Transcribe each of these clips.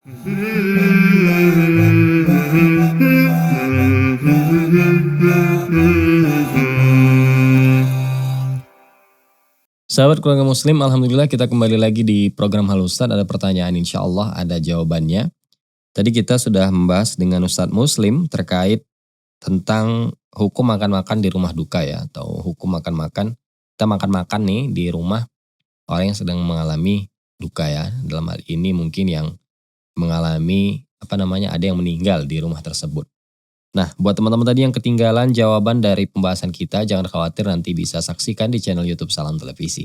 Sahabat keluarga muslim, alhamdulillah kita kembali lagi di program Halo Ustadz. Ada pertanyaan, insya Allah ada jawabannya. Tadi kita sudah membahas dengan Ustadz Muslim terkait tentang hukum makan-makan di rumah duka ya. Atau hukum makan-makan, kita makan-makan nih di rumah orang yang sedang mengalami duka ya. Dalam hal ini mungkin yang mengalami ada yang meninggal di rumah tersebut. Nah, buat teman-teman tadi yang ketinggalan jawaban dari pembahasan kita, jangan khawatir, nanti bisa saksikan di channel YouTube Salam Televisi.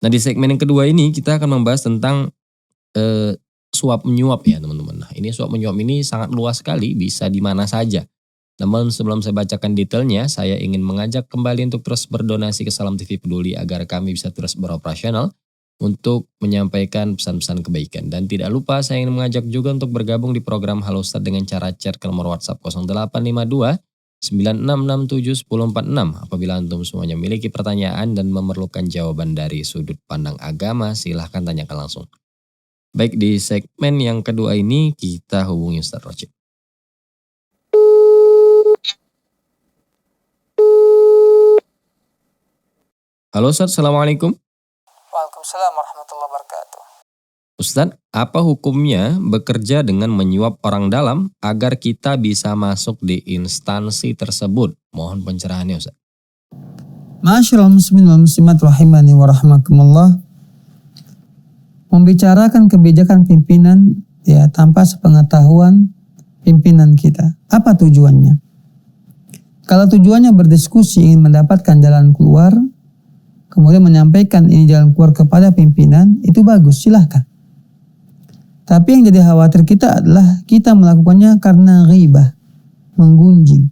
Nah, di segmen yang kedua ini kita akan membahas tentang suap menyuap ya teman-teman. Nah, ini suap menyuap ini sangat luas sekali, bisa di mana saja. Namun sebelum saya bacakan detailnya, saya ingin mengajak kembali untuk terus berdonasi ke Salam TV Peduli agar kami bisa terus beroperasional untuk menyampaikan pesan-pesan kebaikan. Dan tidak lupa saya ingin mengajak juga untuk bergabung di program Halo Ustadz dengan cara chat ke nomor WhatsApp 0852 9667 1046. Apabila antum semuanya memiliki pertanyaan dan memerlukan jawaban dari sudut pandang agama, silahkan tanyakan langsung. Baik, di segmen yang kedua ini kita hubungi Ustadz Rosyid. Halo Ustadz, Assalamualaikum. Waalaikumsalam warahmatullahi wabarakatuh. Ustadz, apa hukumnya bekerja dengan menyuap orang dalam agar kita bisa masuk di instansi tersebut? Mohon pencerahannya Ustadz. Ma'asyiral muslimin wal muslimat rahimani wa rahmakumullah. Membicarakan kebijakan pimpinan ya tanpa sepengetahuan pimpinan kita. Apa tujuannya? Kalau tujuannya berdiskusi ingin mendapatkan jalan keluar, kemudian menyampaikan ini jalan keluar kepada pimpinan, itu bagus, silahkan. Tapi yang jadi khawatir kita adalah kita melakukannya karena ghibah, menggunjing.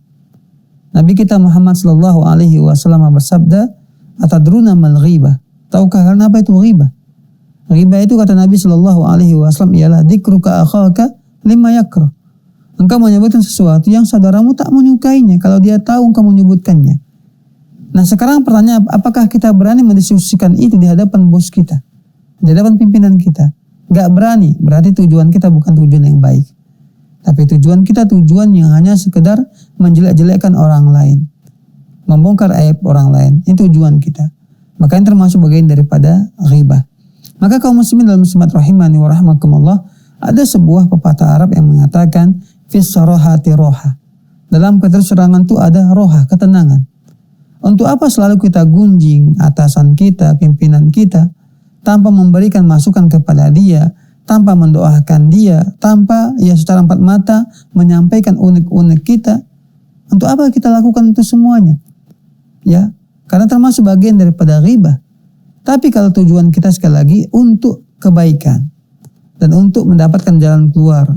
Nabi kita Muhammad sallallahu alaihi wasallam bersabda, "Atadruna mal ghibah?" Tahukah karena apa itu ghibah? Ghibah itu kata Nabi sallallahu alaihi wasallam ialah dzikruka akhaka lima yakrah. Engkau menyebutkan sesuatu yang saudaramu tak menyukainya kalau dia tahu engkau menyebutkannya. Nah, sekarang pertanyaan, apakah kita berani mendiskusikan itu di hadapan bos kita? Di hadapan pimpinan kita? Gak berani, berarti tujuan kita bukan tujuan yang baik. Tapi tujuan kita tujuan yang hanya sekedar menjelek-jelekkan orang lain. Membongkar aib orang lain, itu tujuan kita. Maka ini termasuk bagian daripada ghibah. Maka kaum muslimin dan muslimat rahimani wa rahmakumullah, ada sebuah pepatah Arab yang mengatakan, fis sarahati roha. Dalam keterserangan itu ada roha, ketenangan. Untuk apa selalu kita gunjing atasan kita, pimpinan kita, tanpa memberikan masukan kepada dia, tanpa mendoakan dia, tanpa ya secara empat mata menyampaikan unek-unek kita. Untuk apa kita lakukan itu semuanya? Ya, karena termasuk bagian daripada ghibah. Tapi kalau tujuan kita sekali lagi untuk kebaikan dan untuk mendapatkan jalan keluar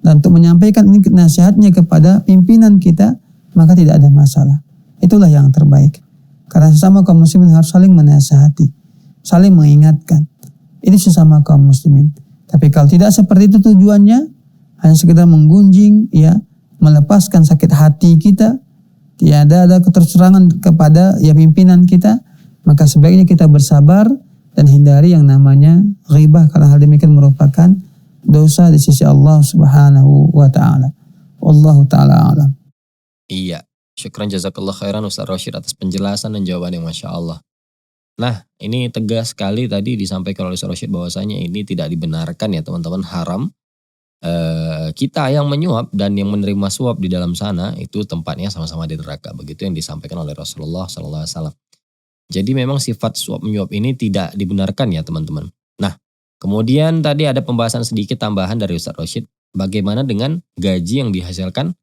dan untuk menyampaikan ini nasihatnya kepada pimpinan kita, maka tidak ada masalah. Itulah yang terbaik. Karena sesama kaum muslimin harus saling menasihati, saling mengingatkan. Ini sesama kaum muslimin. Tapi kalau tidak seperti itu tujuannya, hanya sekedar menggunjing, ya, melepaskan sakit hati kita, tiada ada keterserangan kepada ya pimpinan kita, maka sebaiknya kita bersabar dan hindari yang namanya ghibah, karena hal demikian merupakan dosa di sisi Allah Subhanahu wa taala. Wallahu taala alam. Iya. Syukran jazakallah khairan Ustaz Rosyid atas penjelasan dan jawabannya, Masya Allah. Nah, ini tegas sekali tadi disampaikan oleh Ustaz Rosyid bahwasanya ini tidak dibenarkan ya teman-teman, haram. Kita yang menyuap dan yang menerima suap di dalam sana itu tempatnya sama-sama di neraka. Begitu yang disampaikan oleh Rasulullah SAW. Jadi memang sifat suap menyuap ini tidak dibenarkan ya teman-teman. Nah, kemudian tadi ada pembahasan sedikit tambahan dari Ustaz Rosyid. Bagaimana dengan gaji yang dihasilkan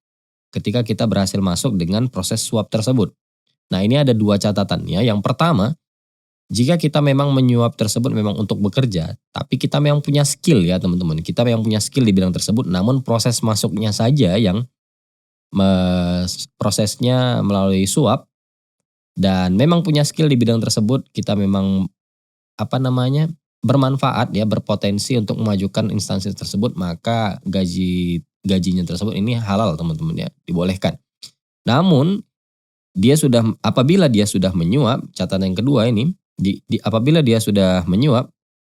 ketika kita berhasil masuk dengan proses suap tersebut. Nah, ini ada dua catatan ya. Yang pertama, jika kita memang menyuap tersebut memang untuk bekerja, tapi kita memang punya skill ya teman-teman. Kita memang punya skill di bidang tersebut, namun proses masuknya saja yang prosesnya melalui suap, dan memang punya skill di bidang tersebut, kita memang bermanfaat ya, berpotensi untuk memajukan instansi tersebut, maka gajinya tersebut ini halal teman-teman ya, dibolehkan. Namun apabila dia sudah menyuap, catatan yang kedua ini, apabila dia sudah menyuap,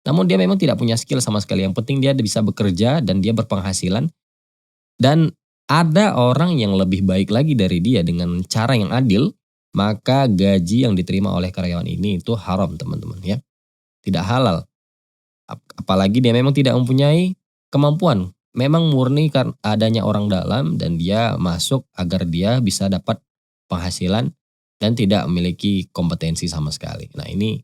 namun dia memang tidak punya skill sama sekali. Yang penting dia bisa bekerja dan dia berpenghasilan. Dan ada orang yang lebih baik lagi dari dia dengan cara yang adil, maka gaji yang diterima oleh karyawan ini itu haram teman-teman ya. Tidak halal. Apalagi dia memang tidak mempunyai kemampuan. Memang murni karena adanya orang dalam dan dia masuk agar dia bisa dapat penghasilan dan tidak memiliki kompetensi sama sekali. Nah ini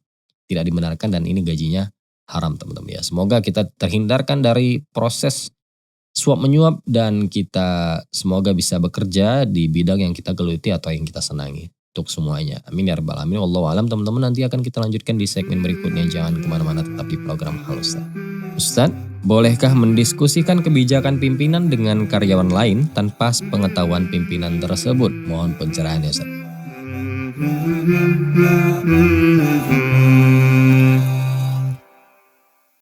tidak dibenarkan dan ini gajinya haram teman-teman ya. Semoga kita terhindarkan dari proses suap menyuap dan kita semoga bisa bekerja di bidang yang kita geluti atau yang kita senangi. Untuk semuanya. Amin ya rabbal alamin. Wallahu alam teman-teman, nanti akan kita lanjutkan di segmen berikutnya. Jangan kemana-mana, tetap di program Halo Ustaz. Ustaz, bolehkah mendiskusikan kebijakan pimpinan dengan karyawan lain tanpa pengetahuan pimpinan tersebut? Mohon pencerahannya Ustaz.